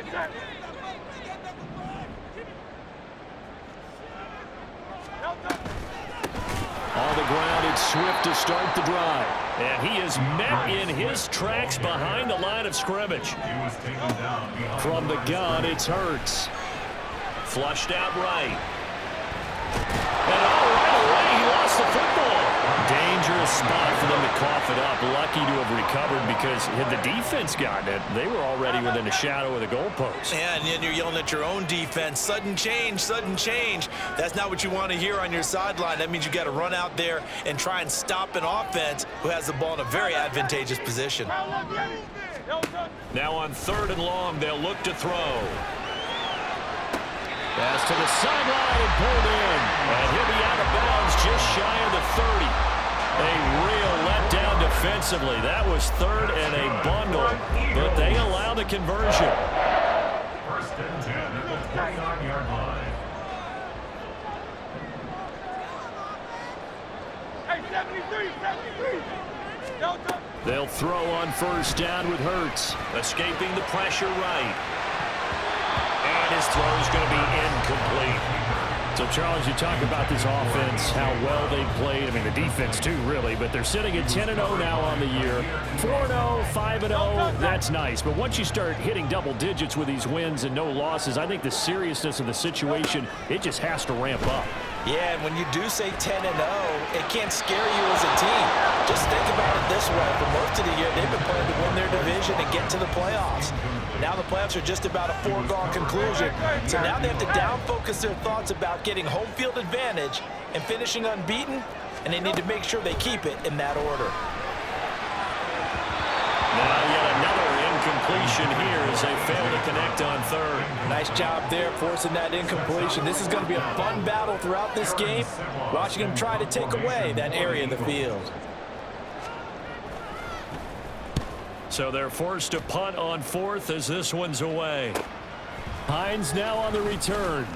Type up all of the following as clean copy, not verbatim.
On the ground, it's Swift to start the drive. And he is met in his tracks behind the line of scrimmage. From the gun, it's Hurts. Flushed out right. And right away, he lost the football. Dangerous spot for them to cough it up. Lucky to have recovered because had the defense gotten it, they were already within a shadow of the goalpost. Yeah, and then you're yelling at your own defense. Sudden change, sudden change. That's not what you want to hear on your sideline. That means you got to run out there and try and stop an offense who has the ball in a very advantageous position. Now on 3rd and long, they'll look to throw. Pass to the sideline and pulled in. And he'll be out of bounds just shy of the 30. A real letdown defensively. That was 3rd and a bundle, but they allow the conversion. 1st and 10 at the 29-yard line. Hey, 73. They'll throw on 1st down with Hurts. Escaping the pressure right. And his throw is going to be incomplete. So, Charles, you talk about this offense, how well they played. I mean, the defense, too, really. But they're sitting at 10-0 now on the year. 4-0, 5-0, that's nice. But once you start hitting double digits with these wins and no losses, I think the seriousness of the situation, it just has to ramp up. Yeah, and when you do say 10-0, it can't scare you as a team. Just think about it this way. For most of the year, they've been playing to win their division and get to the playoffs. Now the playoffs are just about a foregone conclusion. So now they have to down-focus their thoughts about getting home field advantage and finishing unbeaten, and they need to make sure they keep it in that order. Now yet another incompletion here as they fail to connect on 3rd. Nice job there forcing that incompletion. This is going to be a fun battle throughout this game, watching them try to take away that area of the field. So they're forced to punt on 4th as this one's away. Hines now on the return.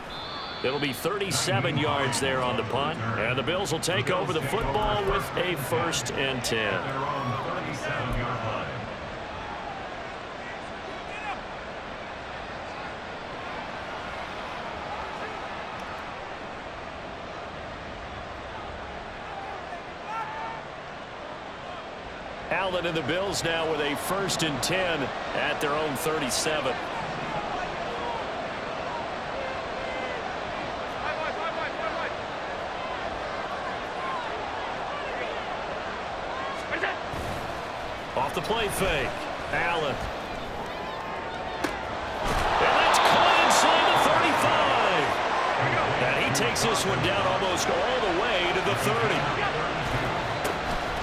It'll be 37 yards there on the punt, and the Bills will take over the football with a 1st and 10. They're on the 37-yard line. Allen and the Bills now with a 1st and 10 at their own 37. Off the play fake. Allen. And that's caught inside the 35. And he takes this one down almost all the way to the 30.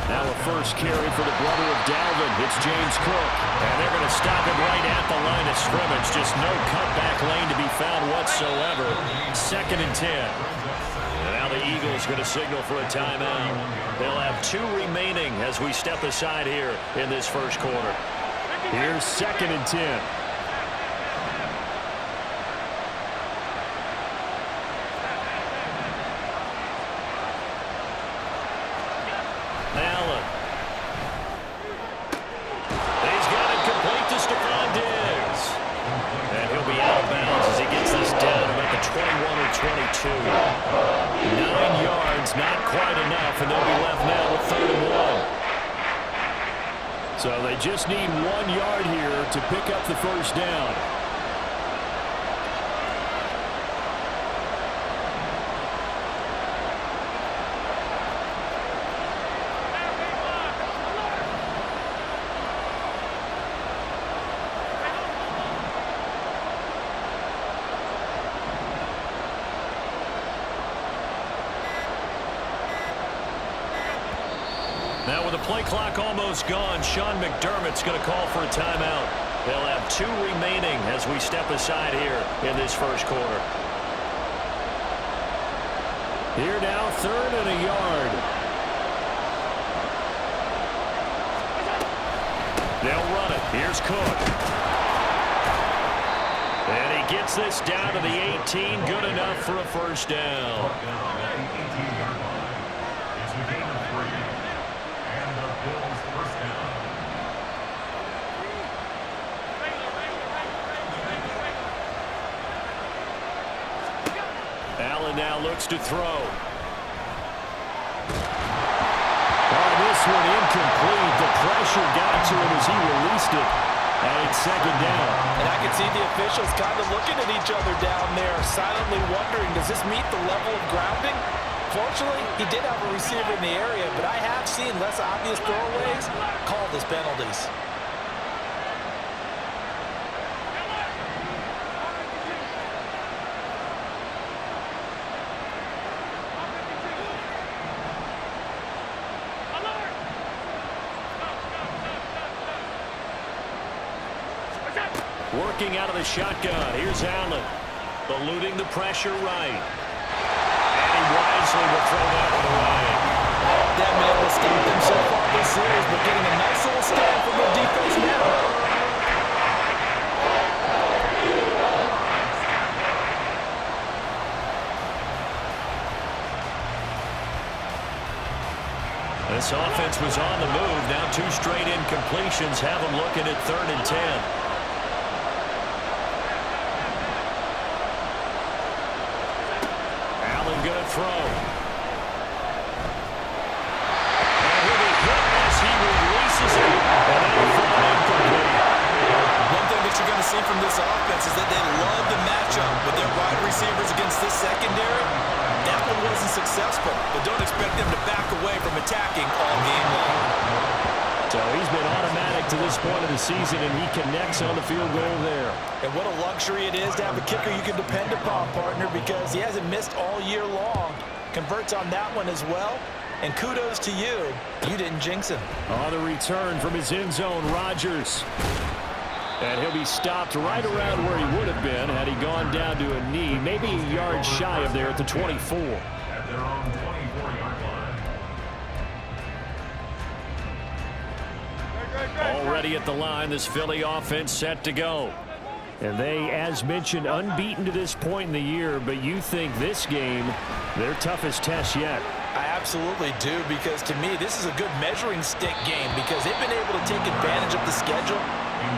Now a first carry for the brother of Dalvin. It's James Cook. And they're going to stop him right at the line of scrimmage. Just no cutback lane to be found whatsoever. 2nd and 10. And now the Eagles going to signal for a timeout. They'll have 2 remaining as we step aside here in this first quarter. Here's 2nd and 10. Allen. He's got it complete to Stephon Diggs. And he'll be out of bounds as he gets this down about the 21 or 22. 9 yards, not quite enough, and they'll be left now with 3rd and 1. So they just need 1 yard here to pick up the first down. Now with the play clock almost gone, Sean McDermott's going to call for a timeout. They'll have 2 remaining as we step aside here in this first quarter. Here now, 3rd and a yard. They'll run it. Here's Cook. And he gets this down to the 18. Good enough for a first down. Allen now looks to throw. Oh, this one incomplete. The pressure got to him as he released it. And it's second down. And I can see the officials kind of looking at each other down there, silently wondering, does this meet the level of grounding? Fortunately, he did have a receiver in the area, but I have seen less obvious throwaways called as penalties. Working out of the shotgun. Here's Allen. Eluding the pressure right. And he wisely will throw that one away. They haven't been able to stop them so far this series, but getting a nice little stand from their defense now. This offense was on the move. Now 2 straight incompletions have them looking at 3rd and 10. Going to throw. And he'll be hit as he releases it. And that'll fall incomplete. One thing that you're going to see from this offense is that they love to match up with their wide receivers against this secondary. That one wasn't successful, but don't expect them to back away from attacking all game long. So he's been automatic to this point of the season, and he connects on the field goal there. And what a luxury it is to have a kicker you can depend upon, partner, because he hasn't missed all year long. Converts on that one as well. And kudos to you. You didn't jinx him. On the return from his end zone, Rodgers. And he'll be stopped right around where he would have been had he gone down to a knee, maybe a yard shy of there at the 24. At their own 24-yard line. Already at the line, this Philly offense set to go. And they, as mentioned, unbeaten to this point in the year, but you think this game, their toughest test yet. I absolutely do, because to me, this is a good measuring stick game because they've been able to take advantage of the schedule.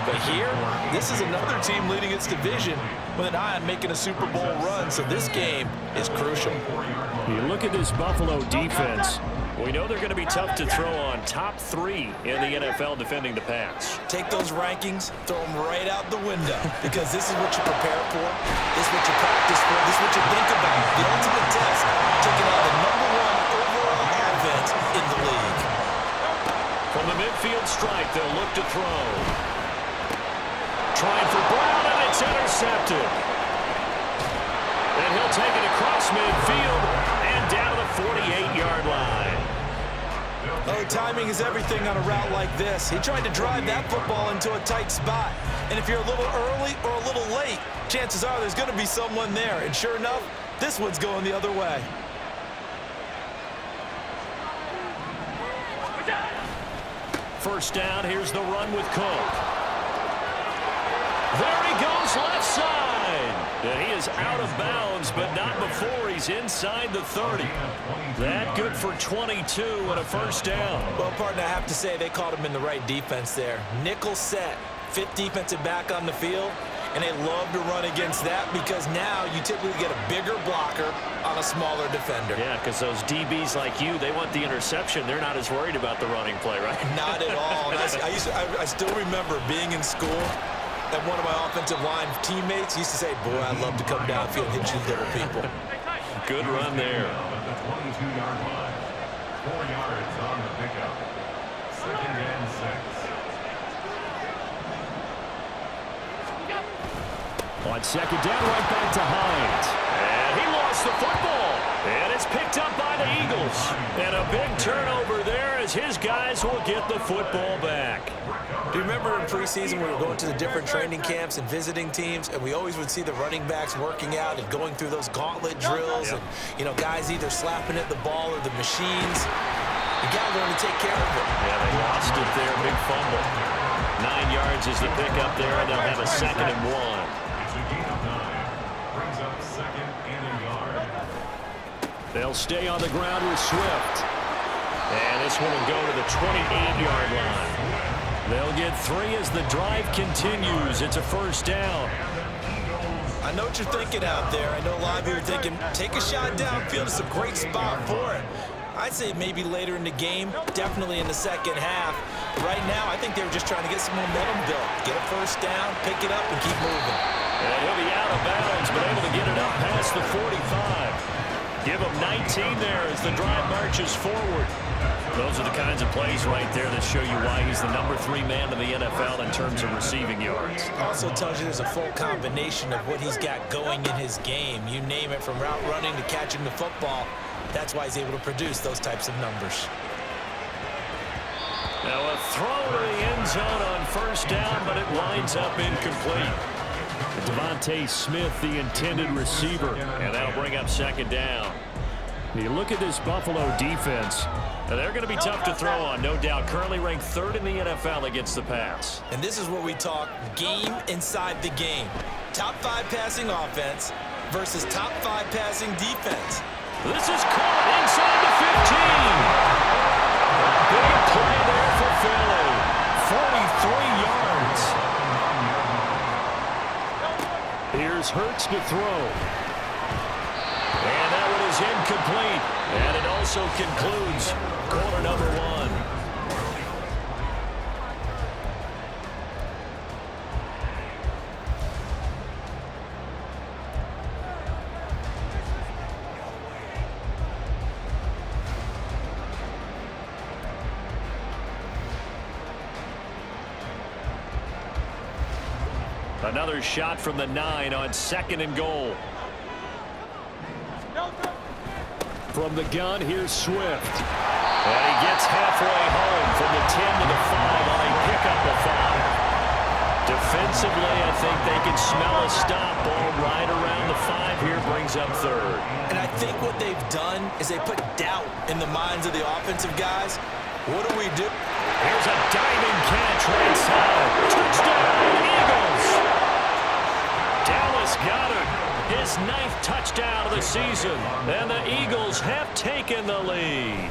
But here, this is another team leading its division with an eye on making a Super Bowl run, so this game is crucial. You look at this Buffalo defense. We know they're going to be tough to throw on. Top 3 in the NFL defending the pass. Take those rankings, throw them right out the window, because this is what you prepare for, this is what you practice for, this is what you think about. The ultimate test, taking out the #1 overall offense in the league. From the midfield stripe, they'll look to throw. Trying for Brown, and it's intercepted. And he'll take it across midfield and down to the 48-yard line. Oh, timing is everything on a route like this. He tried to drive that football into a tight spot. And if you're a little early or a little late, chances are there's going to be someone there. And sure enough, this one's going the other way. First down, here's the run with Cook. There he goes left side. And he is out of bounds, but not before he's inside the 30. That good for 22 and a first down. Well, partner, I have to say they caught him in the right defense there. Nickel set, 5th defensive back on the field, and they love to run against that because now you typically get a bigger blocker on a smaller defender. Yeah, because those DBs like you, they want the interception. They're not as worried about the running play, right? Not at all. And I still remember being in school, and one of my offensive line teammates used to say, boy, I'd love to come downfield and hit you little people. Good run there. At the 22-yard line. 4 yards on the pickup. 2nd and 6. On second down, right back to Hines. And he lost the football. And it's picked up by the Eagles. And a big turnover there as his guys will get the football back. Do you remember in preseason we were going to the different training camps and visiting teams, and we always would see the running backs working out and going through those gauntlet drills, and, you know, guys either slapping at the ball or the machines. You got to learn to take care of it. Yeah, they lost it there. Big fumble. 9 yards is the pickup there, and they'll have a 2nd and 1. It's a gain of 9. Brings up 2nd and a yard. They'll stay on the ground with Swift. And this one will go to the 28-yard line. They'll get 3 as the drive continues. It's a first down. I I know what you're thinking out there. I know a lot of you are thinking, take a shot downfield. It's a great spot for it. I'd say maybe later in the game, definitely in the second half. Right now, I think they were just trying to get some momentum built. Get a first down, pick it up, and keep moving. And he'll be out of bounds, but able to get it up past the 45. Give him 19 there as the drive marches forward. Those are the kinds of plays right there that show you why he's the #3 man in the NFL in terms of receiving yards. Also tells you there's a full combination of what he's got going in his game. You name it, from route running to catching the football. That's why he's able to produce those types of numbers. Now a throw to the end zone on first down, but it winds up incomplete. Devontae Smith, the intended receiver, and that'll bring up second down. You look at this Buffalo defense. Now they're going to be tough to throw on, no doubt. Currently ranked 3rd in the NFL against the pass. And this is where we talk game inside the game. Top 5 passing offense versus top 5 passing defense. This is caught inside the 15. Big play there for Philly. 43 yards. Here's Hurts to throw. And that one is incomplete. And it also concludes quarter number 1. Another shot from the 9 on 2nd and goal. From the gun, here's Swift. And he gets halfway home from the 10 to the 5 on a pickup of 5. Defensively, I think they can smell a stop. Ball right around the 5 here, brings up 3rd. And I think what they've done is they put doubt in the minds of the offensive guys. What do we do? Here's a diving catch right side. Touchdown, Eagles! Dallas Goedert, his 9th touchdown of the season, and the Eagles have taken the lead.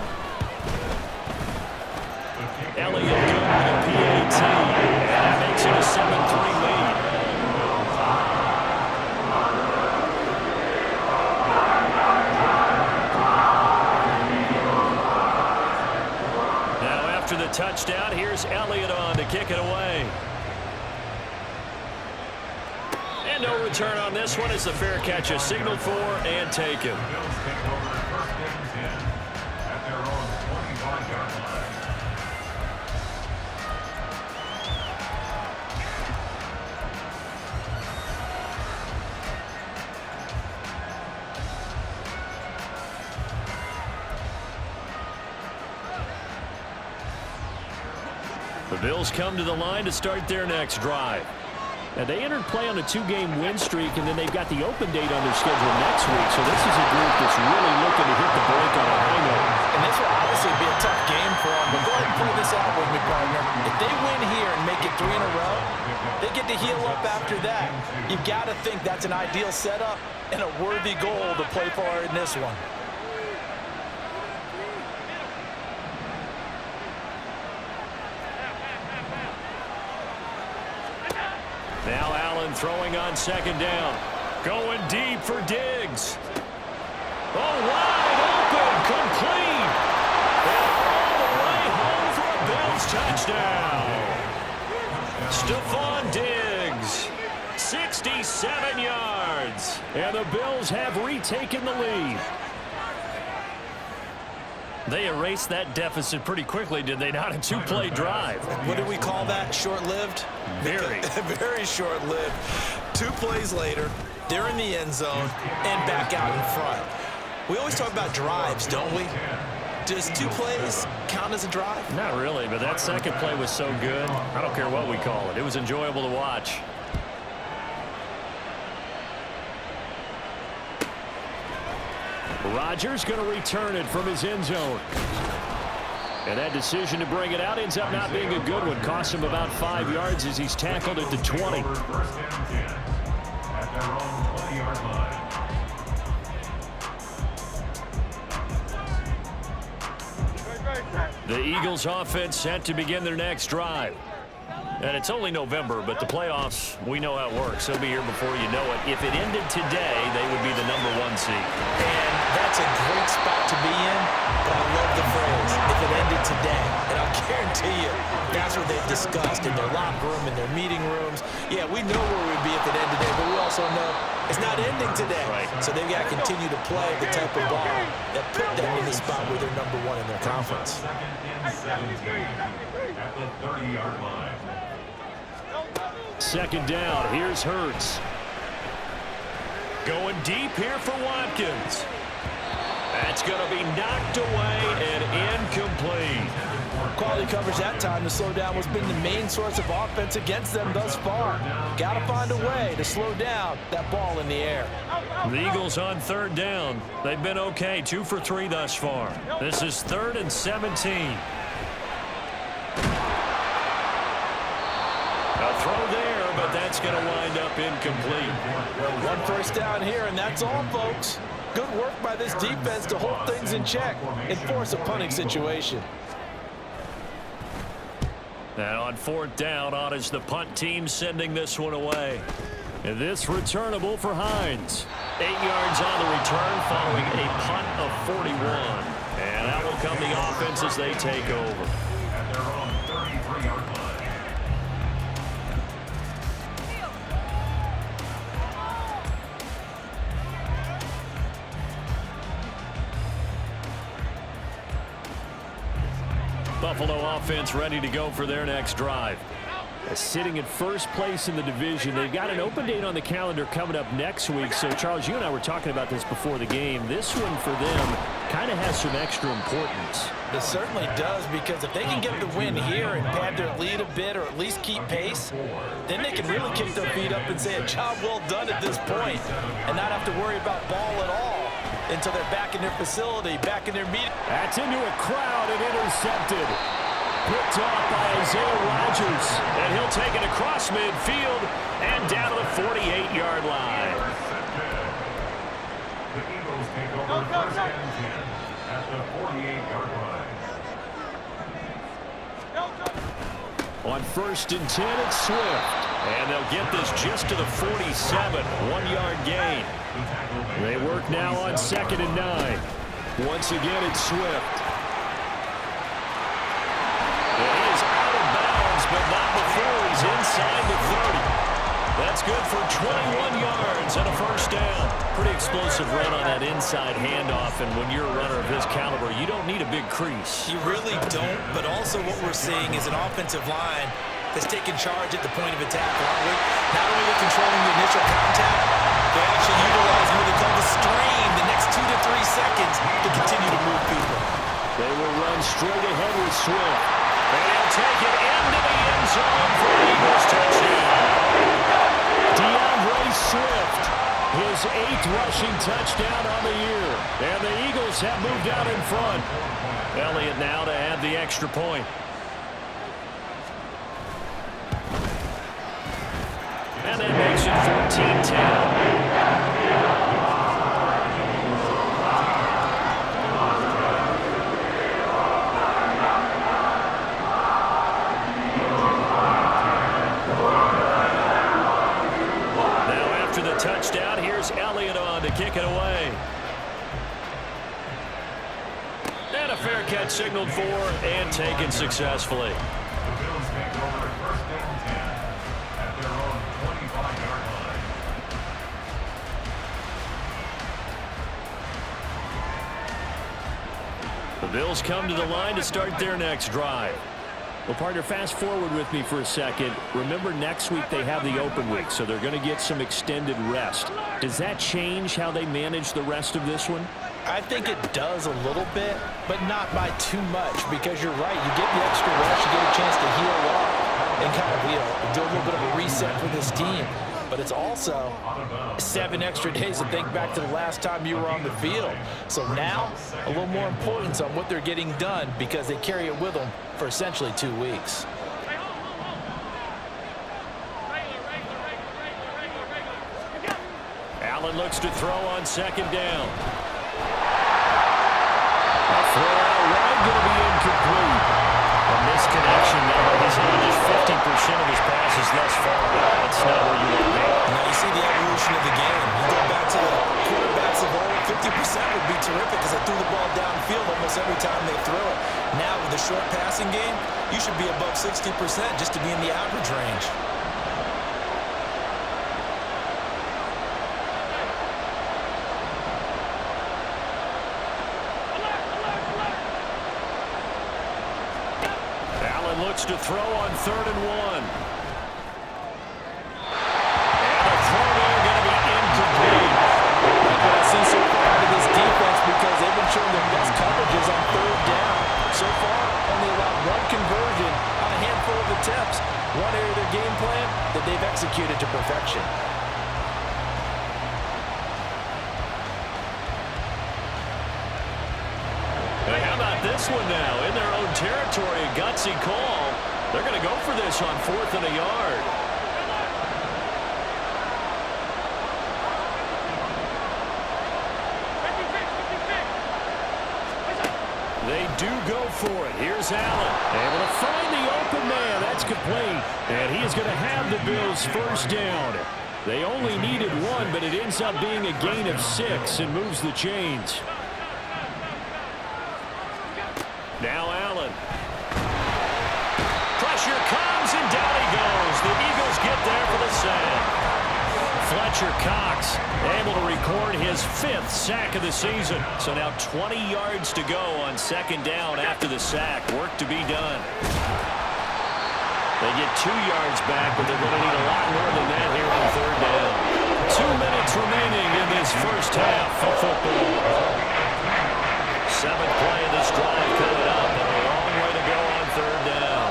Elliott doing the PAT, and that makes it a 7-3 lead. Now after the touchdown, here's Elliott on to kick it away. And no return on this one as the fair catch is signaled for and taken. The Bills come to the line to start their next drive. And they entered play on a 2-game win streak, and then they've got the open date on their schedule next week. So this is a group that's really looking to hit the break on a high note. And this will obviously be a tough game for them. But go ahead and play this out with me, partner. If they win here and make it 3 in a row, they get to heal up after that. You've got to think that's an ideal setup and a worthy goal to play for in this one. Now Allen throwing on 2nd down. Going deep for Diggs. Oh, wide open, complete. And all the way home for a Bills touchdown. Stephon Diggs, 67 yards. And the Bills have retaken the lead. They erased that deficit pretty quickly, did they not? A 2-play drive. What do we call that? Short-lived? Very. Very short-lived. 2 plays later, they're in the end zone and back out in front. We always talk about drives, don't we? Does 2 plays count as a drive? Not really, but that second play was so good. I don't care what we call it. It was enjoyable to watch. Rodgers going to return it from his end zone. And that decision to bring it out ends up not being a good one. Costs him about 5 yards as he's tackled at the 20. The Eagles offense set to begin their next drive. And it's only November, but the playoffs, we know how it works. They'll be here before you know it. If it ended today, they would be the #1 seed. And that's a great spot to be in, but I love the phrase, if it ended today. And I'll guarantee you, that's what they've discussed in their locker room, in their meeting rooms. Yeah, we know where we'd be if it ended today, but we also know it's not ending today. Right. So they've got to continue to play the type of ball that put them in the spot where they're #1 in their conference. 2nd and 17 at the 30-yard line. 2nd down. Here's Hurts. Going deep here for Watkins. That's going to be knocked away and incomplete. Quality coverage that time to slow down what's been the main source of offense against them thus far. Got to find a way to slow down that ball in the air. The Eagles on 3rd down. They've been okay, 2 for 3 thus far. This is 3rd and 17. A throw there, but that's going to wind up incomplete. 1 first down here, and that's all, folks. Good work by this defense to hold things in check and force a punting situation. And on 4th down, on is the punt team sending this one away. And this returnable for Hines. 8 yards on the return following a punt of 41. And that will come the offense as they take over. At their own 33-yard line. Buffalo offense ready to go for their next drive. Sitting in first place in the division. They've got an open date on the calendar coming up next week. So, Charles, you and I were talking about this before the game. This one for them kind of has some extra importance. It certainly does, because if they can get the win here and pad their lead a bit or at least keep pace, then they can really kick their feet up and say a job well done at this point and not have to worry about ball at all until they're back in their facility, back in their meeting. That's into a crowd and intercepted. Picked off by Isaiah Rodgers. And he'll take it across midfield and down to the 48-yard line. The Eagles take over 1st and 10 at the 48-yard line. On 1st and 10, it's Swift. And they'll get this just to the 47, 1-yard gain. They work now on 2nd and 9. Once again, it's Swift. It is out of bounds, but not before he's inside the 30. That's good for 21 yards and a 1st down. Pretty explosive run on that inside handoff, and when you're a runner of his caliber, you don't need a big crease. You really don't, but also what we're seeing is an offensive line that's taking charge at the point of attack, aren't we? Not only are controlling the initial contact, they actually utilize what they call the screen the next 2 to 3 seconds to continue to move people. They will run straight ahead with Swift. And he'll take it into the end zone for an Eagles touchdown. DeAndre Swift, his 8th rushing touchdown on the year. And the Eagles have moved out in front. Elliott now to add the extra point. And that makes it 14-10. Touchdown. Here's Elliott on to kick it away. And a fair catch signaled for and taken successfully. The Bills take over 1st and 10 at their own 25-yard line. The Bills come to the line to start their next drive. Well, partner, fast forward with me for a second. Remember, next week they have the open week, so they're going to get some extended rest. Does that change how they manage the rest of this one? I think it does a little bit, but not by too much, because you're right. You get the extra rest, you get a chance to heal up and kind of, do a little bit of a reset for this team. But it's also 7 extra days to think back to the last time you were on the field. So now, a little more importance on what they're getting done, because they carry it with them for essentially 2 weeks. Allen looks to throw on 2nd down. A throw out wide, going to be incomplete. A misconnection there. His completing on just 50% of his passes thus far. That's not where you want to be. Now you see the evolution of the game. You go back to the quarterbacks of old, 50% would be terrific because they threw the ball downfield almost every time they threw it. Now with the short passing game, you should be above 60% just to be in the average range. Looks to throw on 3rd and 1. And a throw there going to be incomplete. Like what I've seen so far out of this defense because they've been showing their best coverages on 3rd down. So far, only allowed 1 conversion on a handful of attempts. One area of their game plan that they've executed to perfection. Hey, how about this one now? In their own territory, a gutsy call. They're going to go for this on 4th and a yard. They do go for it. Here's Allen. Able to find the open man. That's complete. And he is going to have the Bills' first down. They only needed 1, but it ends up being a gain of 6 and moves the chains. Now Allen. Pressure comes, and down he goes. The Eagles get there for the sack. Fletcher Cox able to record his 5th sack of the season. So now 20 yards to go on 2nd down after the sack. Work to be done. They get 2 yards back, but they're going to need a lot more than that here on 3rd down. 2 minutes remaining in this first half of football. 7th play of this drive coming up, and a long way to go on 3rd down.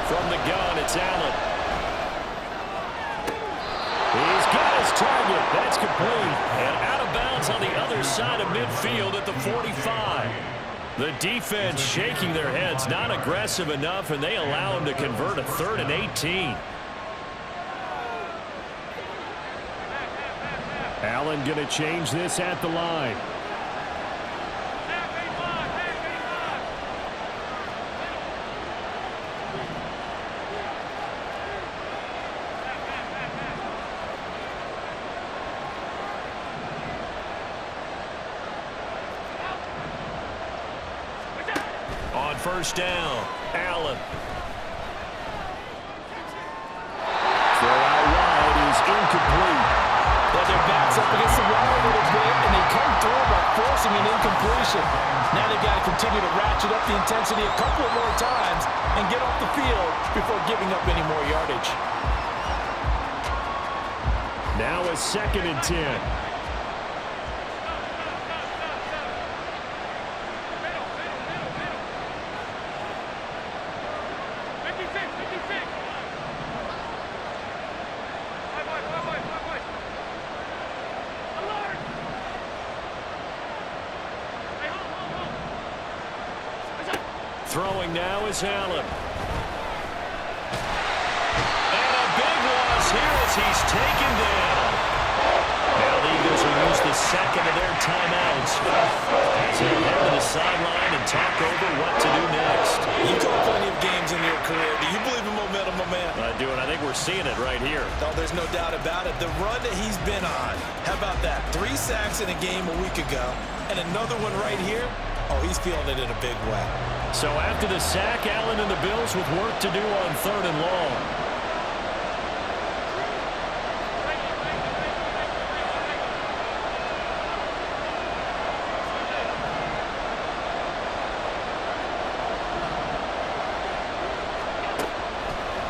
From the gun, it's Allen. He's got his target. That's complete. And out of bounds on the other side of midfield at the 45. The defense shaking their heads, not aggressive enough, and they allow him to convert a 3rd and 18. Allen going to change this at the line. On 1st down, Allen. Throw out wide is incomplete. Their backs up against the wall a little bit, and they come through by forcing an incompletion. Now they've got to continue to ratchet up the intensity a couple of more times and get off the field before giving up any more yardage. Now a 2nd and 10. Throwing now is Allen. And a big loss here as he's taken down. Now the Eagles will use the 2nd of their timeouts as they head to the sideline and talk over what to do next. You've got plenty of games in your career. Do you believe in momentum, my man? I do, and I think we're seeing it right here. No, there's no doubt about it. The run that he's been on, how about that? 3 sacks in a game a week ago, and another one right here. Oh, he's feeling it in a big way. So after the sack, Allen and the Bills with work to do on 3rd and long.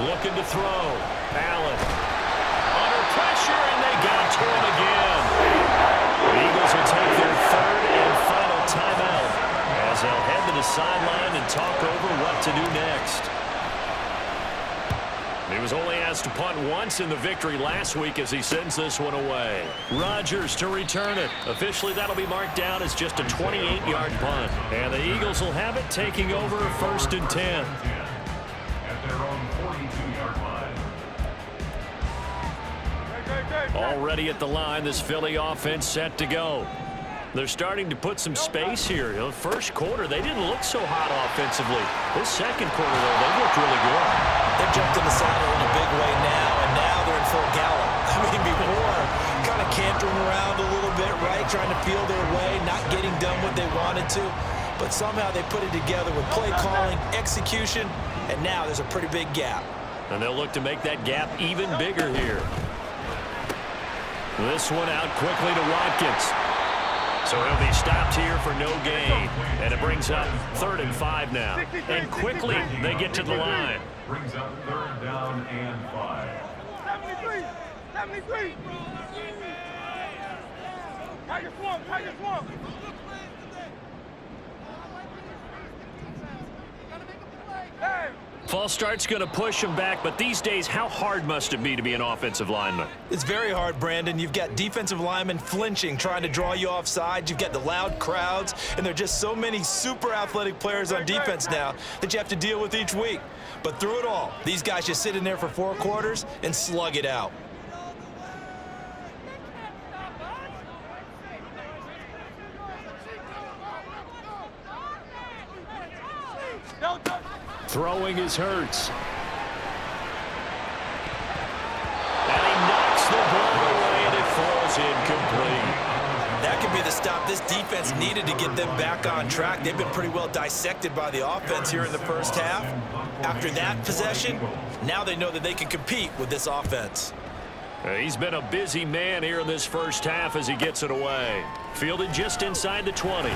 Looking to throw. Allen. Under pressure, and they got to him again. The Eagles will take their 3rd and final timeout as they'll head to the sideline and talk over what to do next. He was only asked to punt once in the victory last week as he sends this one away. Rodgers to return it. Officially, that'll be marked down as just a 28-yard punt. And the Eagles will have it, taking over 1st and 10. At their own 42-yard line. Already at the line, this Philly offense set to go. They're starting to put some space here. The first quarter, they didn't look so hot offensively. This second quarter, though, they looked really good. They've jumped in the saddle in a big way now, and now they're in full gallop. I mean, before, kind of cantering around a little bit, right, trying to feel their way, not getting done what they wanted to. But somehow they put it together with play calling, execution, and now there's a pretty big gap. And they'll look to make that gap even bigger here. This one out quickly to Watkins. So he'll be stopped here for no gain. And it brings up 3rd and 5 now. And quickly they get to the line. Brings up 3rd down and 5. 73. Tiger swamp. Hey. False start's going to push him back, but these days, how hard must it be to be an offensive lineman? It's very hard, Brandon. You've got defensive linemen flinching, trying to draw you offside. You've got the loud crowds, and there are just so many super athletic players on defense now that you have to deal with each week. But through it all, these guys just sit in there for 4 quarters and slug it out. Throwing is Hurts. And he knocks the ball away, and it falls incomplete. That could be the stop this defense needed to get them back on track. They've been pretty well dissected by the offense here in the first half. After that possession, now they know that they can compete with this offense. He's been a busy man here in this first half as he gets it away. Fielded just inside the 20.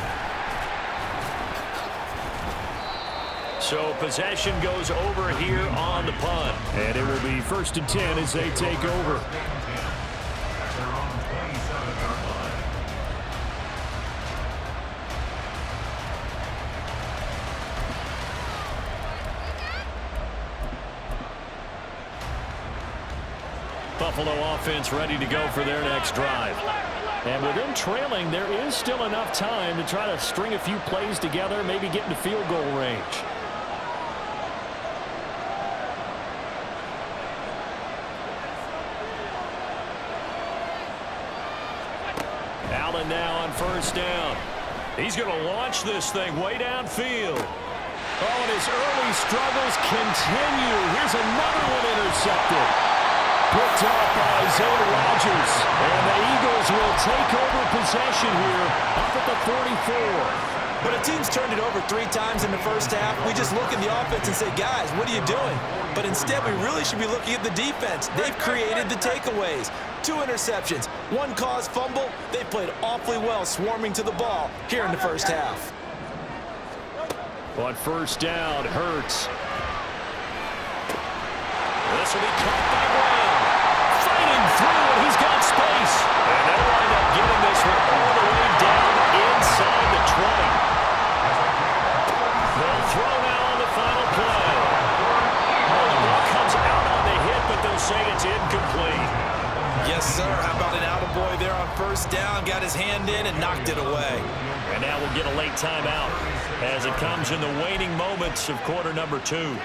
So possession goes over here on the punt. And it will be 1st and 10 as they take over. Buffalo offense ready to go for their next drive. And with them trailing, there is still enough time to try to string a few plays together, maybe get into field goal range. Allen now on 1st down. He's going to launch this thing way downfield. Oh, and his early struggles continue. Here's another one intercepted. Picked up by Isaiah Rodgers. And the Eagles will take over possession here up at the 44. When a team's turned it over 3 times in the first half, we just look at the offense and say, guys, what are you doing? But instead, we really should be looking at the defense. They've created the takeaways. 2 interceptions, 1 caused fumble. They played awfully well swarming to the ball here in the first half. On 1st down, Hurts. This will be caught by Brown. Fighting through, and he's got space. And they'll wind up getting this one all the way down inside the 20. They'll throw now on the final play. Oh, the ball comes out on the hit, but they'll say it's incomplete. Yes, sir. How about an attaboy there on 1st down? Got his hand in and knocked it away. And now we'll get a late timeout as it comes in the waning moments of quarter number 2.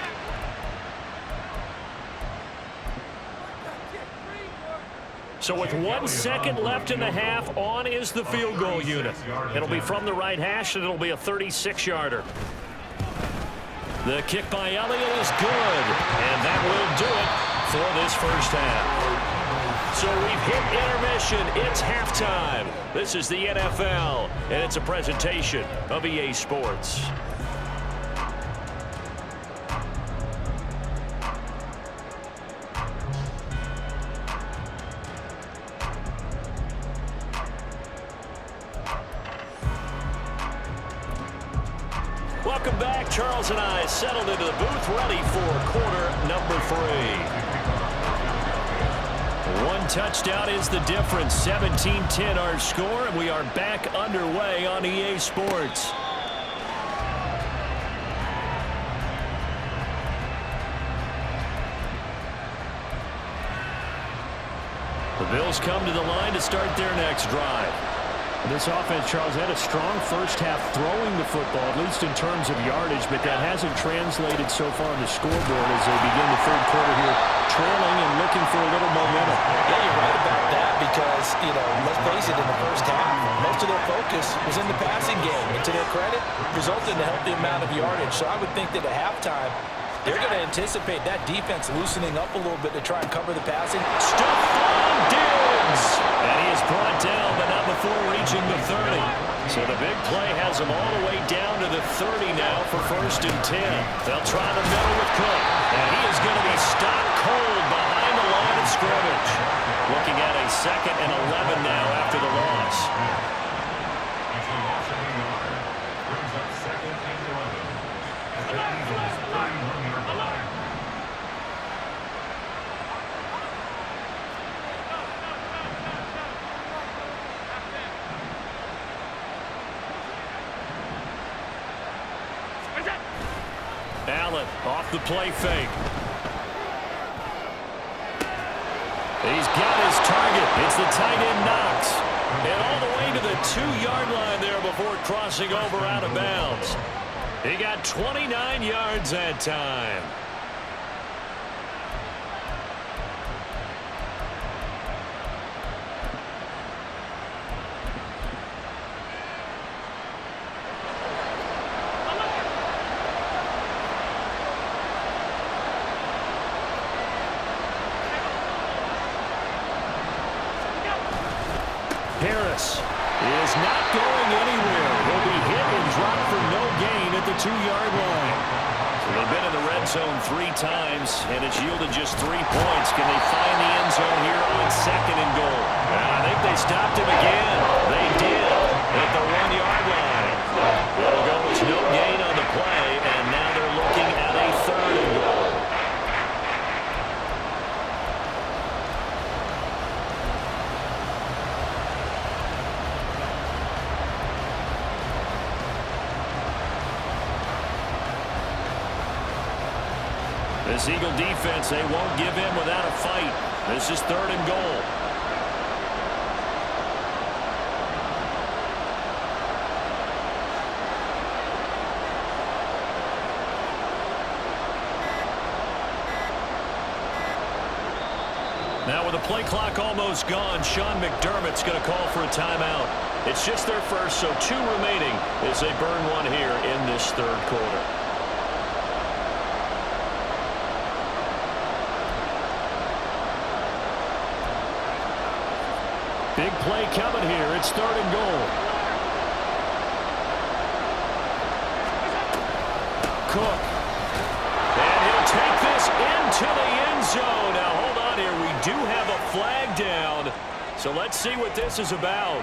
So with 1 second left in the half, on is the field goal unit. It'll be from the right hash, and it'll be a 36-yarder. The kick by Elliott is good, and that will do it for this first half. So we've hit intermission. It's halftime. This is the NFL, and it's a presentation of EA Sports. Welcome back. Charles and I settled into the booth, ready for quarter number 3. 1 touchdown is the difference. 17-10 our score, and we are back underway on EA Sports. The Bills come to the line to start their next drive. This offense, Charles, had a strong first half throwing the football, at least in terms of yardage, but that hasn't translated so far on the scoreboard as they begin the 3rd quarter here, trailing and looking for a little momentum. Yeah, you're right about defense, let's face it, in the first half, most of their focus was in the passing game. And to their credit, resulted in a healthy amount of yardage. So I would think that at halftime, they're going to anticipate that defense loosening up a little bit to try and cover the passing. Stephon Diggs! And he is brought down, but not before reaching the 30. So the big play has him all the way down to the 30 now for 1st and 10. They'll try the middle with Cook. And he is going to be stopped cold behind the line of scrimmage. Looking at a 2nd and 11 now after the loss. It's a loss of a yard. Brings up 2nd and 11. As the Eagles 31-yard line. Allen off the play fake. He's got his target. It's the tight end Knox. And all the way to the 2-yard line there before crossing over out of bounds. He got 29 yards that time. Harris is not going anywhere. He'll be hit and dropped for no gain at the 2-yard line. So they've been in the red zone 3 times, and it's yielded just 3 points. Can they find the end zone here on 2nd and goal? I think they stopped him again. They did at the 1-yard line. It'll go as no gain on the play, and now they're looking at a 3rd and goal. This Eagle defense, they won't give in without a fight. This is 3rd and goal. Now with the play clock almost gone, Sean McDermott's going to call for a timeout. It's just their first, so 2 remaining as they burn one here in this 3rd quarter. Big play coming here. It's 3rd and goal. Cook. And he'll take this into the end zone. Now, hold on here. We do have a flag down. So let's see what this is about.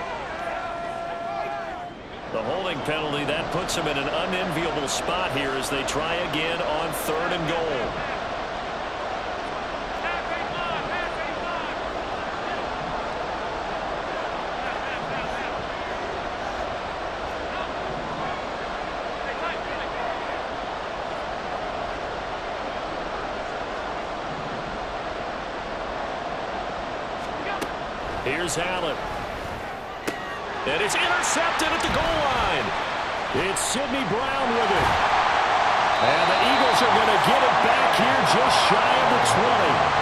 The holding penalty, that puts them in an unenviable spot here as they try again on 3rd and goal. Here's Allen. And it's intercepted at the goal line. It's Sidney Brown with it. And the Eagles are going to get it back here just shy of the 20.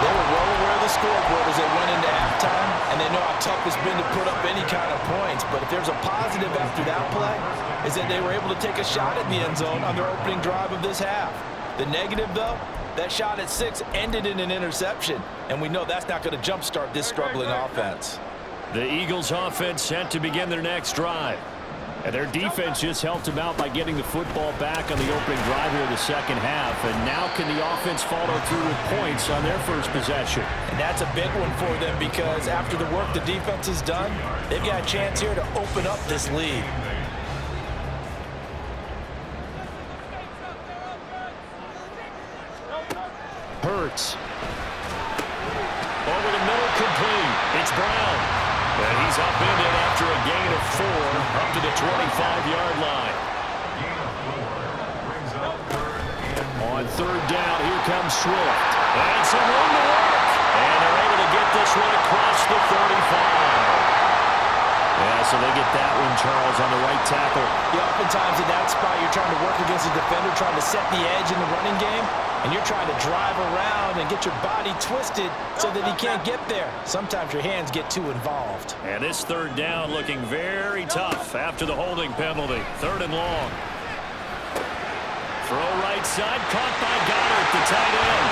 They were well aware of the scoreboard as they went into halftime, and they know how tough it's been to put up any kind of points. But if there's a positive after that play, is that they were able to take a shot at the end zone on their opening drive of this half. The negative, though, that shot at 6 ended in an interception, and we know that's not going to jumpstart this struggling offense. The Eagles offense set to begin their next drive. And their defense just helped them out by getting the football back on the opening drive here in the 2nd half. And now can the offense follow through with points on their first possession? And that's a big one for them because after the work the defense has done, they've got a chance here to open up this lead. Hurts. Over the middle, complete. It's Brown. And he's upended after a gain of 4 up to the 25-yard line. On 3rd down, here comes Swift. And some room to work. And they're able to get this one across the 35. Yeah, so they get that one, Charles, on the right tackle. Yeah, oftentimes in that spot, you're trying to work against a defender, trying to set the edge in the running game. and you're trying to drive around and get your body twisted so that he can't get there. Sometimes your hands get too involved. And this third down looking very tough after the holding penalty. 3rd and long. Throw right side, caught by Goddard, the tight end.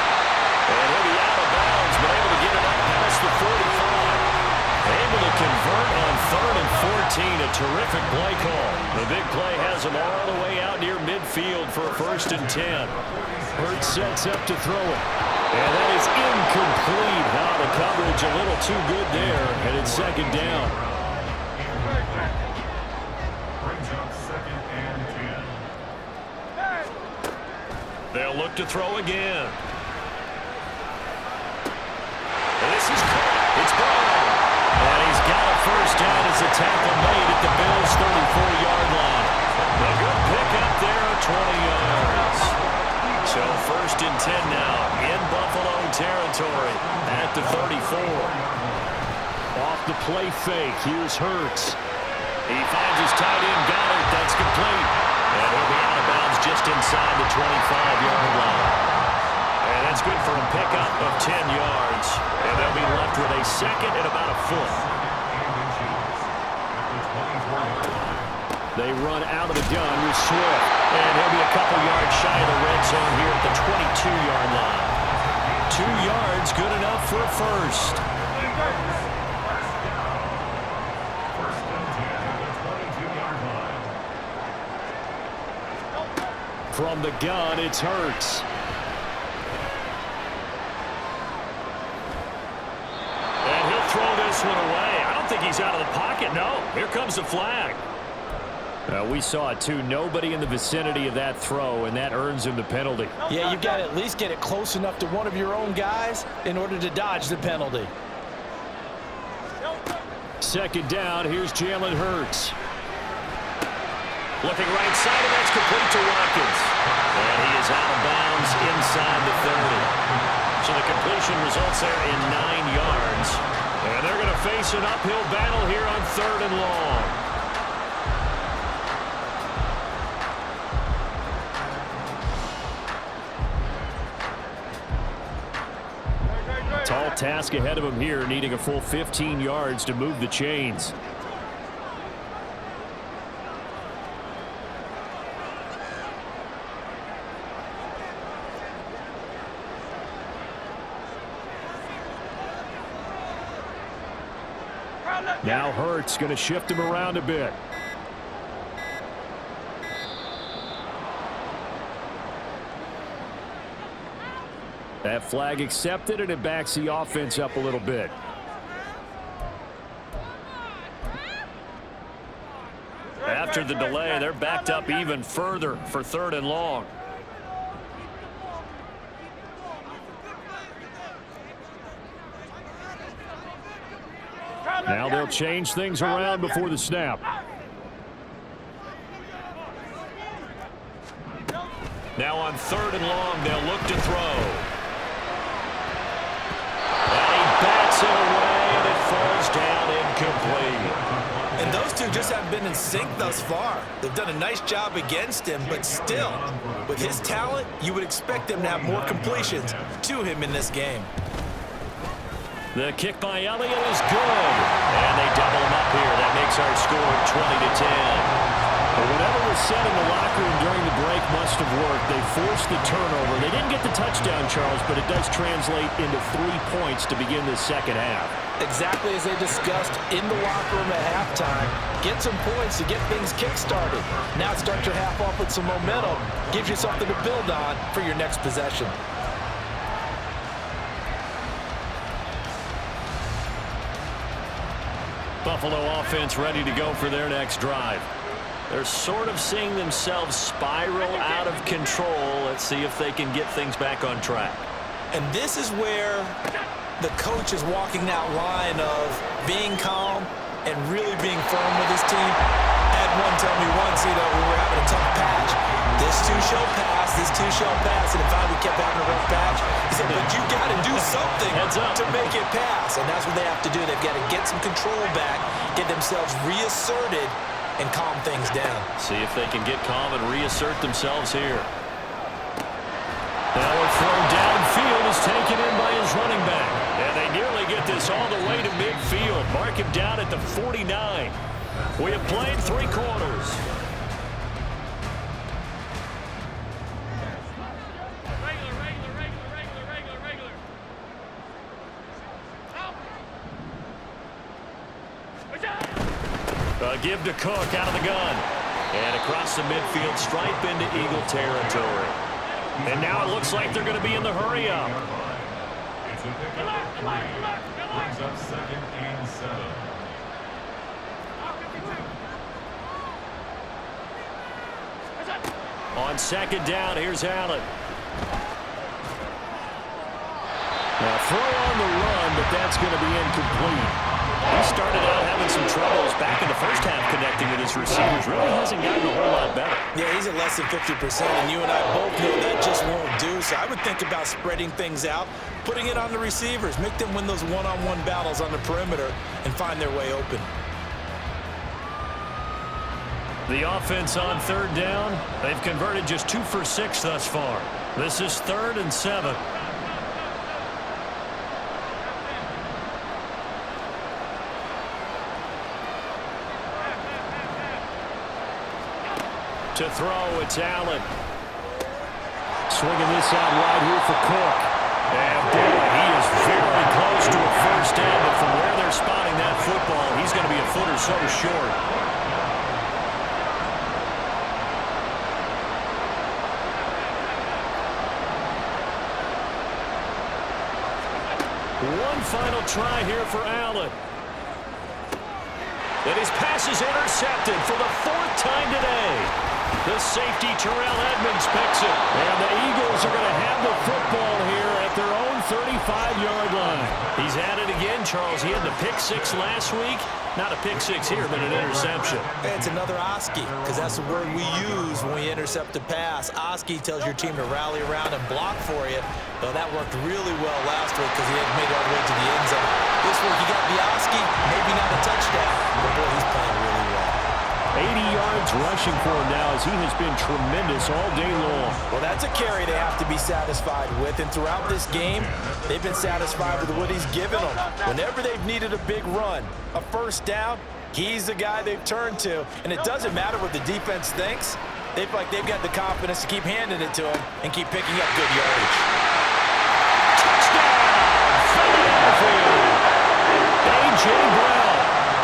And he'll be out of bounds, but able to get it up past the 45. Able to convert on 3rd and 14. A terrific play call. The big play has him all the way out near midfield for a 1st and 10. Hurts sets up to throw it. And that is incomplete. Now the coverage a little too good there, and it's 2nd down. Brings up 2nd and 10. They'll look to throw again. This is caught. It's Brown. And he's got a 1st down as a tackle made at the Bills' 34-yard line. A good pick up there, 20 yards. So 1st and 10 now in Buffalo territory at the 34. Off the play fake, here's Hurts. He finds his tight end, Goddard. That's complete. And he'll be out of bounds just inside the 25-yard line. And that's good for a pickup of 10 yards. And they'll be left with a 2nd and about a foot. They run out of the gun with Swift. And he'll be a couple yards shy of the red zone here at the 22-yard line. 2 yards, good enough for a first. First and 10 at the 22-yard line. From the gun, it's Hurts. And he'll throw this one away. I don't think he's out of the pocket. No, here comes the flag. We saw it too. Nobody in the vicinity of that throw, and that earns him the penalty. Yeah, you've got to at least get it close enough to one of your own guys in order to dodge the penalty. 2nd down, here's Jalen Hurts. Looking right side, and that's complete to Watkins. And he is out of bounds inside the 30. So the completion results there in 9 yards. And they're going to face an uphill battle here on 3rd and long. Tall task ahead of him here, needing a full 15 yards to move the chains. Now Hurts going to shift him around a bit. That flag accepted, and it backs the offense up a little bit. After the delay, they're backed up even further for 3rd and long. Now they'll change things around before the snap. Now on 3rd and long, they'll look to throw. Bats it away, and it falls down incomplete. And those two just haven't been in sync thus far. They've done a nice job against him, but still, with his talent, you would expect him to have more completions to him in this game. The kick by Elliott is good. And they double him up here. That makes our score 20-10. But whatever was said in the locker room during the break must have worked. They forced the turnover. They didn't get the touchdown, Charles, but it does translate into 3 points to begin the second half. Exactly as they discussed in the locker room at halftime. Get some points to get things kick-started. Now start your half off with some momentum. Gives you something to build on for your next possession. Buffalo offense ready to go for their next drive. They're sort of seeing themselves spiral out of control. Let's see if they can get things back on track. And this is where the coach is walking that line of being calm and really being firm with his team. I had one tell me once, we were having a tough patch. This too shall pass, this too shall pass. And finally we kept having a rough patch. He said, but you got to do something to make it pass. And that's what they have to do. They've got to get some control back, get themselves reasserted, and calm things down. See if they can get calm and reassert themselves here. Now a throw downfield is taken in by his running back. And they nearly get this all the way to midfield. Mark him down at the 49. We have played 3 quarters. Give to Cook out of the gun. And across the midfield stripe into Eagle territory. And now it looks like they're going to be in the hurry up. It's a pickup of 3. Brings up 2nd and 7. On 2nd down, here's Allen. Now throw on the run, but that's going to be incomplete. He started out having some troubles back in the first half connecting with his receivers. Really hasn't gotten a whole lot better. Yeah, he's at less than 50%, and you and I both know that just won't do. So I would think about spreading things out, putting it on the receivers, make them win those one-on-one battles on the perimeter, and find their way open. The offense on 3rd down. They've converted just 2 for 6 thus far. This is 3rd and 7. To throw, it's Allen. Swinging this out wide here for Cook. And boy, he is very close to a first down, but from where they're spotting that football, he's going to be a foot or so short. One final try here for Allen. And his pass is intercepted for the 4th time today. The safety, Terrell Edmonds, picks it. And the Eagles are going to have the football here at their own 35-yard line. He's at it again, Charles. He had the pick 6 last week. Not a pick 6 here, but an interception. Hey, it's another Oski, because that's the word we use when we intercept a pass. Oski tells your team to rally around and block for you. Well, that worked really well last week because he hadn't made it all the way to the end zone. This week, you got the Oski, maybe not a touchdown, but boy, he's playing really well. 80 yards rushing for him now as he has been tremendous all day long. Well, that's a carry they have to be satisfied with, and throughout this game, they've been satisfied with what he's given them. Whenever they've needed a big run, a first down, he's the guy they've turned to, and it doesn't matter what the defense thinks. They feel like they've got the confidence to keep handing it to him and keep picking up good yardage. Touchdown, Philadelphia! A.J. Brown,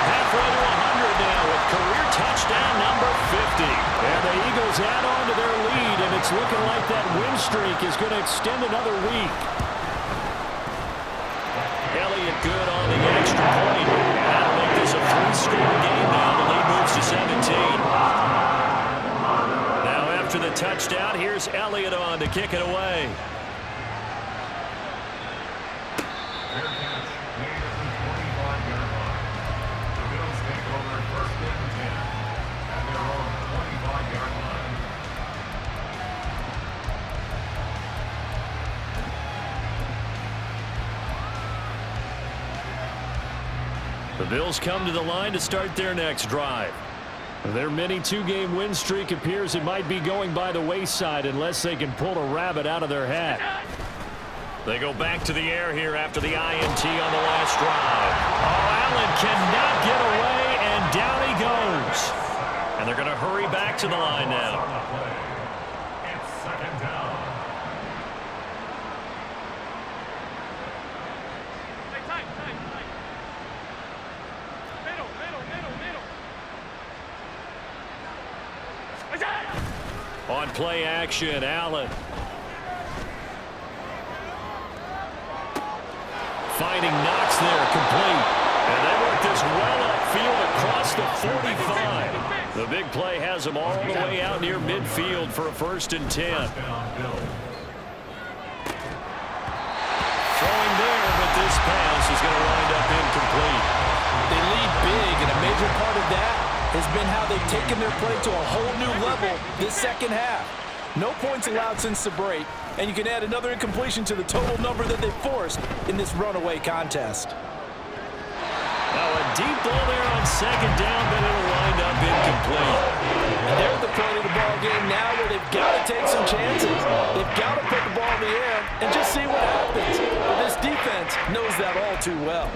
halfway to 100 now with career touchdown number 50. And the Eagles add on to their lead, and it's looking like that win streak is going to extend another week. Elliott good on the extra point. And that'll make this a 3-score game now. The lead moves to 17. Now after the touchdown, here's Elliott on to kick it away. Fair catch made at the 25-yard line. The Bills take over 1st and 10 at their own 25-yard line. The Bills come to the line to start their next drive. Their mini 2-game win streak appears it might be going by the wayside unless they can pull a rabbit out of their hat. They go back to the air here after the INT on the last drive. Oh, Allen cannot get away, and down he goes. And they're going to hurry back to the line now. It's 2nd down. On play action, Allen. Finding Knox there, complete. And they work this well upfield across the 45. The big play has them all the way out near midfield for a 1st and 10. Throwing there, but this pass is going to wind up incomplete. They lead big, and a major part of that has been how they've taken their play to a whole new level this second half. No points allowed since the break, and you can add another incompletion to the total number that they forced in this runaway contest. Now a deep ball there on second down, but it'll wind up incomplete. And they're at the point of the ball game now where they've got to take some chances. They've got to put the ball in the air and just see what happens. But this defense knows that all too well.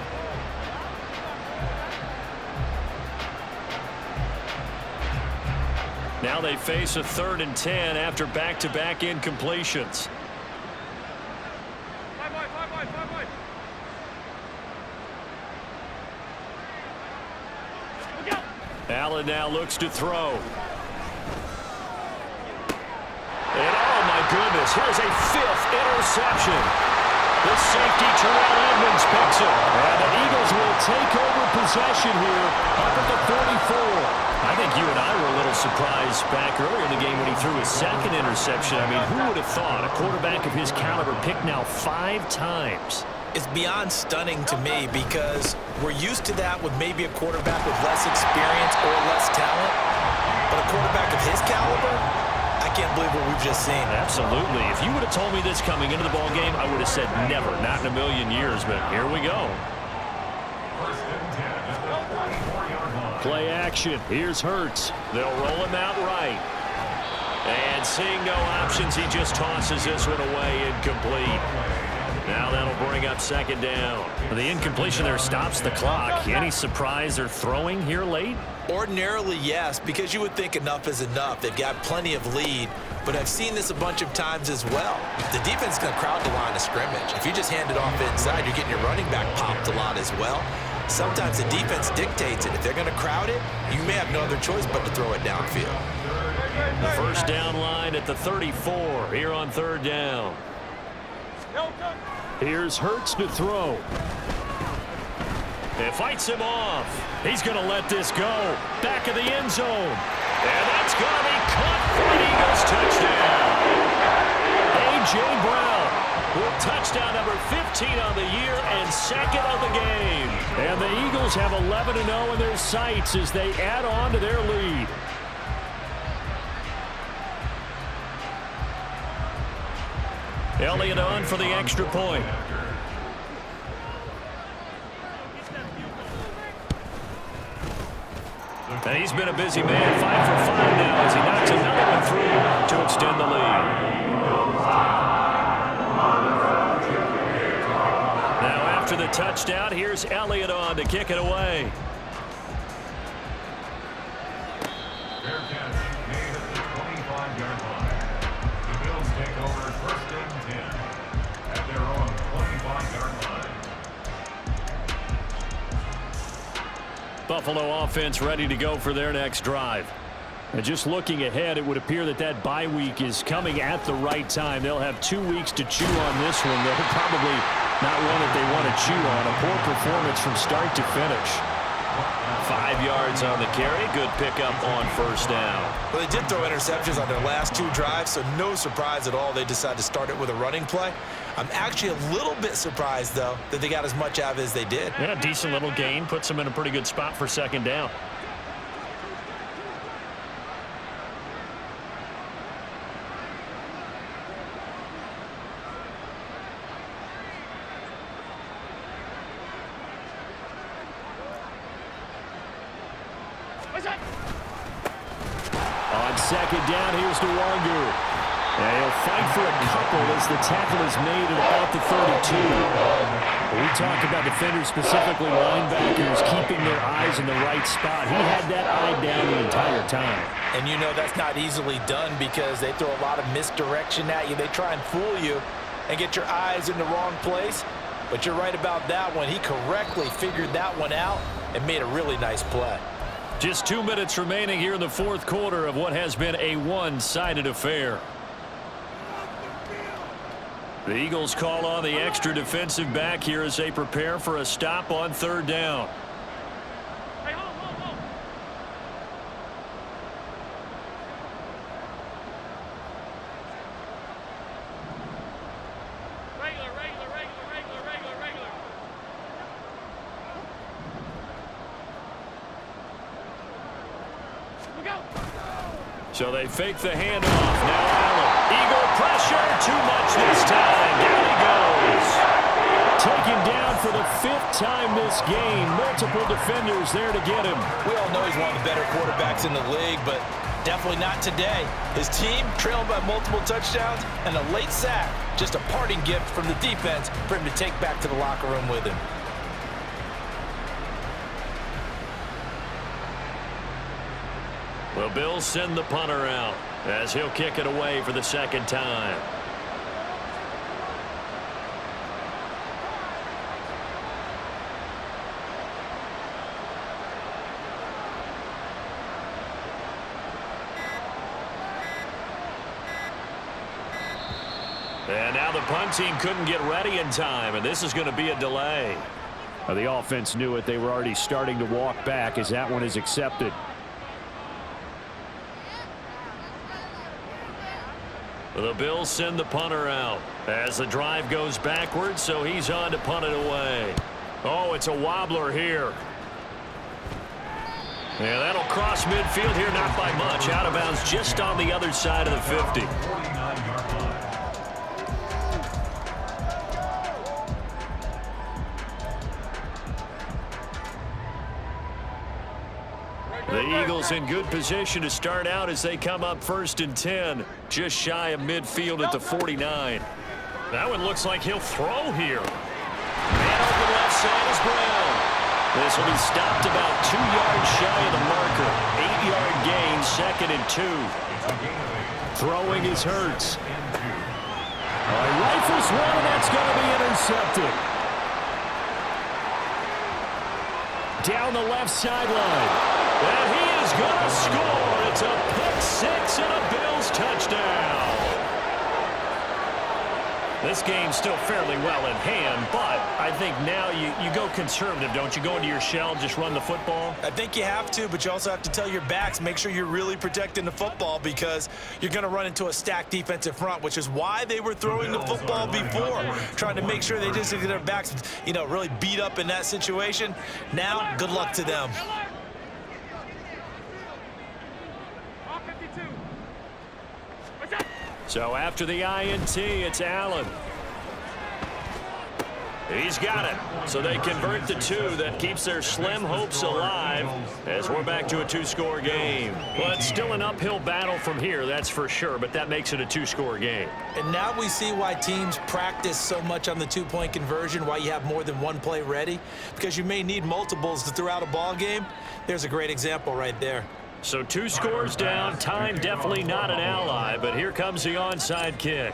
Now they face a 3rd and 10 after back-to-back incompletions. Allen now looks to throw. And oh my goodness, here's a 5th interception. The safety Terrell Edmonds picks it. And the Eagles will take over possession here up at the 44. I think you and I were a little surprised back earlier in the game when he threw his 2nd interception. I mean, who would have thought a quarterback of his caliber picked now 5 times? It's beyond stunning to me because we're used to that with maybe a quarterback with less experience or less talent. But a quarterback of his caliber, I can't believe what we've just seen. Absolutely. If you would have told me this coming into the ballgame, I would have said never, not in a million years. But here we go. Play action. Here's Hurts. They'll roll him out right. And seeing no options, he just tosses this one away incomplete. Now that'll bring up 2nd down. The incompletion there stops the clock. Any surprise they're throwing here late? Ordinarily, yes, because you would think enough is enough. They've got plenty of lead, but I've seen this a bunch of times as well. The defense can crowd the line of scrimmage. If you just hand it off inside, you're getting your running back popped a lot as well. Sometimes the defense dictates it. If they're going to crowd it, you may have no other choice but to throw it downfield. The first down line at the 34 here on 3rd down. Here's Hurts to throw. It fights him off. He's going to let this go. Back of the end zone. And that's going to be caught for an Eagles touchdown. A.J. Brown with touchdown number 15 on the year and 2nd of the game. And the Eagles have 11-0 in their sights as they add on to their lead. Elliott on for the extra point. And he's been a busy man, 5 for 5 now as he knocks another one through to extend the lead. Now after the touchdown, here's Elliott on to kick it away. Fair catch made at the 25-yard line. The Bills take over 1st and 10 at their own 25-yard line. Buffalo offense ready to go for their next drive. And just looking ahead, it would appear that that bye week is coming at the right time. They'll have 2 weeks to chew on this one. They'll probably not one that they want to chew on. A poor performance from start to finish. 5 yards on the carry. Good pickup on 1st down. Well, they did throw interceptions on their last 2 drives, so no surprise at all they decided to start it with a running play. I'm actually a little bit surprised, though, that they got as much out of it as they did. Yeah, decent little gain. Puts them in a pretty good spot for 2nd down. On 2nd down, here's DeWangu. And he'll fight for a couple as the tackle is made at about the 32. We talk about defenders, specifically linebackers, keeping their eyes in the right spot. He had that eye down the entire time. And you know that's not easily done because they throw a lot of misdirection at you. They try and fool you and get your eyes in the wrong place. But you're right about that one. He correctly figured that one out and made a really nice play. Just 2 minutes remaining here in the 4th quarter of what has been a one-sided affair. The Eagles call on the extra defensive back here as they prepare for a stop on 3rd down. Hey, hold. Regular. We go. So they fake the handoff. Now Allen. Eagle pressure. Too much this time. Down he goes. Taken down for the 5th time this game. Multiple defenders there to get him. We all know he's one of the better quarterbacks in the league, but definitely not today. His team trailed by multiple touchdowns and a late sack. Just a parting gift from the defense for him to take back to the locker room with him. The Bills send the punter out as he'll kick it away for the 2nd time. And now the punt team couldn't get ready in time, and this is going to be a delay. The offense knew it. They were already starting to walk back as that one is accepted. The Bills send the punter out as the drive goes backwards, so he's on to punt it away. Oh, it's a wobbler here. Yeah, that'll cross midfield here, not by much. Out of bounds just on the other side of the 50. 49-yard line. The Eagles in good position to start out as they come up 1st and 10, just shy of midfield at the 49. That one looks like he'll throw here. Man open left side is Brown. This will be stopped about 2 yards shy of the marker. 8-yard gain, 2nd and 2. Throwing is Hurts. Rifles one, and that's going to be intercepted. Down the left sideline. And he is going to score. It's a pick 6 and a Bills touchdown. This game's still fairly well in hand, but I think now you go conservative, don't you? Go into your shell, just run the football? I think you have to, but you also have to tell your backs, make sure you're really protecting the football because you're going to run into a stacked defensive front, which is why they were throwing the football before, trying to make sure they just get their backs, really beat up in that situation. Now, good luck to them. So after the INT, it's Allen. He's got it. So they convert the 2. That keeps their slim hopes alive as we're back to a 2-score game. Well, it's still an uphill battle from here, that's for sure, but that makes it a 2-score game. And now we see why teams practice so much on the 2-point conversion, why you have more than one play ready, because you may need multiples to throw out a ball game. There's a great example right there. So 2 scores down, time definitely not an ally, but here comes the onside kick.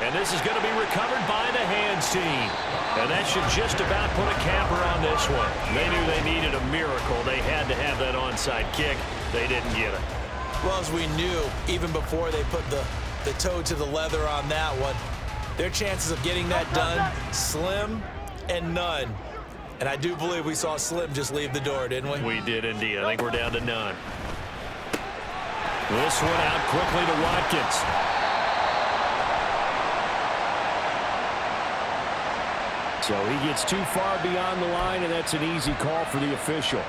And this is going to be recovered by the hands team. And that should just about put a capper on this one. They knew they needed a miracle. They had to have that onside kick. They didn't get it. Well, as we knew, even before they put the toe to the leather on that one, their chances of getting that done, slim and none. And I do believe we saw Slim just leave the door, didn't we? We did indeed. I think we're down to none. This one out quickly to Watkins. So he gets too far beyond the line, and that's an easy call for the official.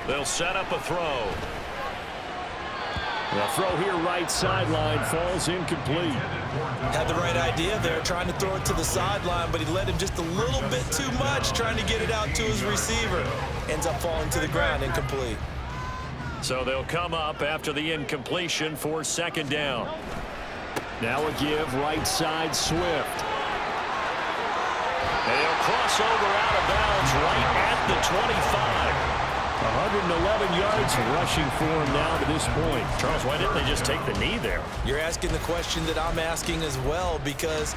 They'll set up a throw. The throw here right sideline falls incomplete. Had the right idea there, trying to throw it to the sideline, but he led him just a little bit too much, trying to get it out to his receiver. Ends up falling to the ground, incomplete. So they'll come up after the incompletion for 2nd down. Now a give right side Swift. And he'll cross over out of bounds right at the 25. 111 yards rushing for him now to this point. Charles, why didn't they just take the knee there? You're asking the question that I'm asking as well, because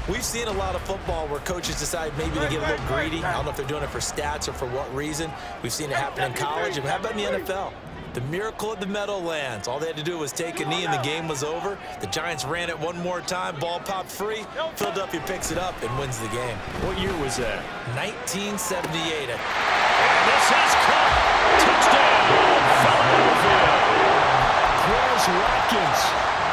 we've seen a lot of football where coaches decide maybe to get a little greedy. I don't know if they're doing it for stats or for what reason. We've seen it happen in college. And how about in the NFL? The miracle of the Meadowlands. All they had to do was take a knee and the game was over. The Giants ran it one more time. Ball popped free. Philadelphia picks it up and wins the game. What year was that? 1978. And this is caught. Touchdown, Philadelphia. Chris Watkins,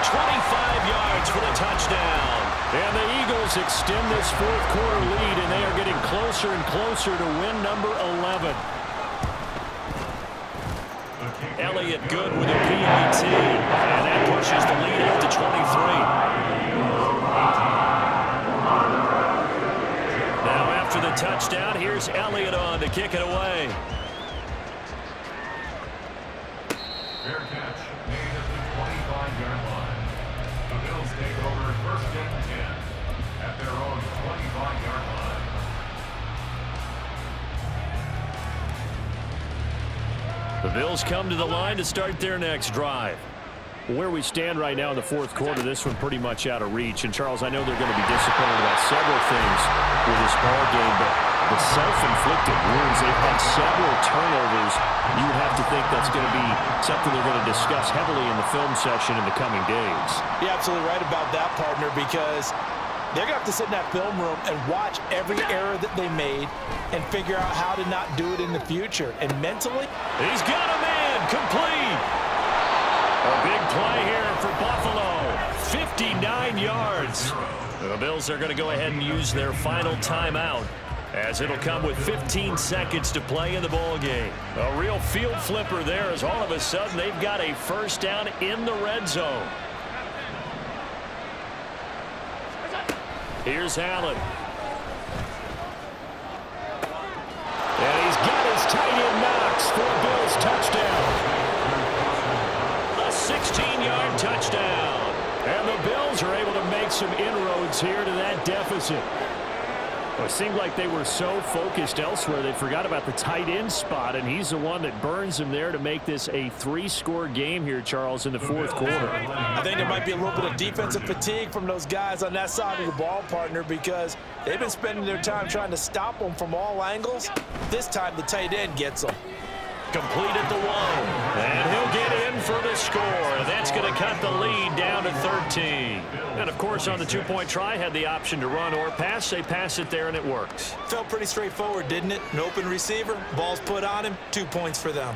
25 yards for the touchdown. And the Eagles extend this fourth quarter lead, and they are getting closer and closer to win number 11. Elliott good with a PAT, and that pushes the lead up to 23. Now after the touchdown, here's Elliott on to kick it away. Fair catch made at the 25-yard line. The Bills take over first and 10 at their own 25-yard line. The Bills come to the line to start their next drive. Where we stand right now in the fourth quarter, this one pretty much out of reach. And, Charles, I know they're going to be disappointed about several things with this ball game, but the self-inflicted wounds, they've had several turnovers. You would have to think that's going to be something they're going to discuss heavily in the film session in the coming days. You're absolutely right about that, partner, because they're going to have to sit in that film room and watch every error that they made and figure out how to not do it in the future. And mentally, he's got a man complete. A big play here for Buffalo. 59 yards. The Bills are going to go ahead and use their final timeout, as it'll come with 15 seconds to play in the ball game. A real field flipper there, as all of a sudden they've got a first down in the red zone. Here's Allen. And he's got his tight end Knox for a Bills touchdown. A 16-yard touchdown. And the Bills are able to make some inroads here to that deficit. Well, it seemed like they were so focused elsewhere they forgot about the tight end spot, and he's the one that burns them there to make this a 3-score game here, Charles, in the fourth quarter. I think there might be a little bit of defensive fatigue from those guys on that side of the ball, partner, because they've been spending their time trying to stop them from all angles. This time the tight end gets them. Complete at the 1, and he'll get in for the score. That's going to cut the lead down to 13. And, of course, on the two-point try, had the option to run or pass. They pass it there, and it works. Felt pretty straightforward, didn't it? An open receiver, ball's put on him, 2 points for them.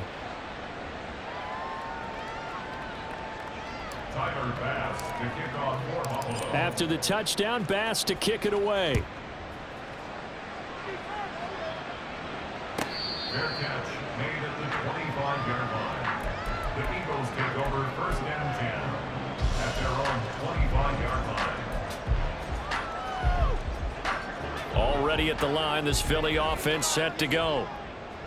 Tyler Bass to kick off for Buffalo. After the touchdown, Bass to kick it away. Fair catch made at the 25-yard line. The Eagles take over first and 10 at their own 25-yard line. Already at the line, this Philly offense set to go.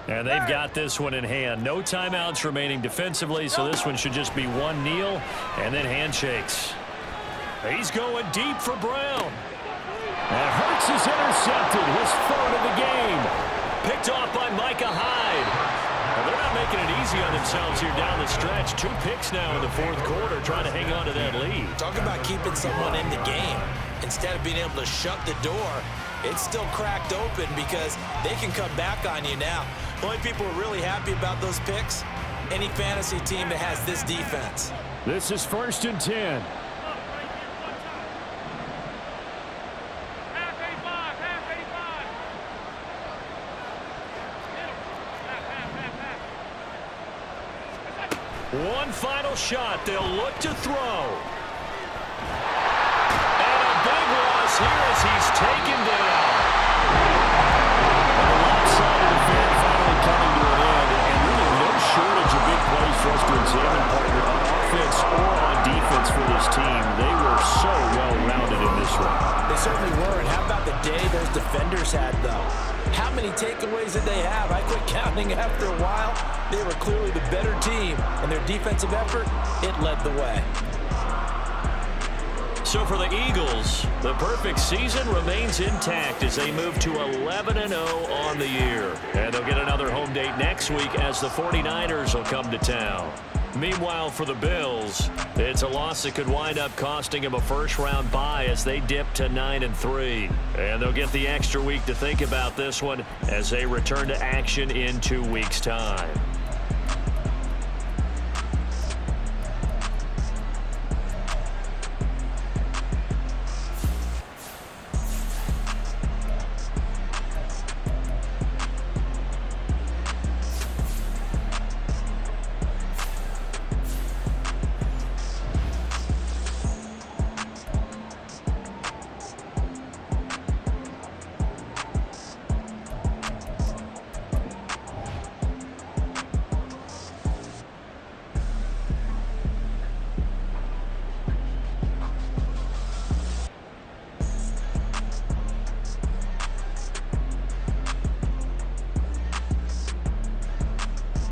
And they've got this one in hand. No timeouts remaining defensively, so this one should just be one kneel and then handshakes. He's going deep for Brown. And Hurts is intercepted, his third of the game. Picked off by Micah Hyde. Well, they're not making it easy on themselves here down the stretch. 2 picks now in the fourth quarter, trying to hang on to that lead. Talk about keeping someone in the game. Instead of being able to shut the door, it's still cracked open because they can come back on you now. The only people who are really happy about those picks, any fantasy team that has this defense. This is first and 10. One final shot. They'll look to throw. And a big loss here as he's taken down. The lopsided affair finally coming to an end. And really no shortage of big plays for us to examine, partner, on offense or on defense for this team. They were so well-rounded in this one. They certainly were. And how about the day those defenders had, though? How many takeaways did they have? I quit counting after a while. They were clearly the better team, and their defensive effort, it led the way. So for the Eagles, the perfect season remains intact as they move to 11-0 on the year. And they'll get another home date next week as the 49ers will come to town. Meanwhile, for the Bills, it's a loss that could wind up costing them a first-round bye as they dip to 9-3. And they'll get the extra week to think about this one as they return to action in 2 weeks' time.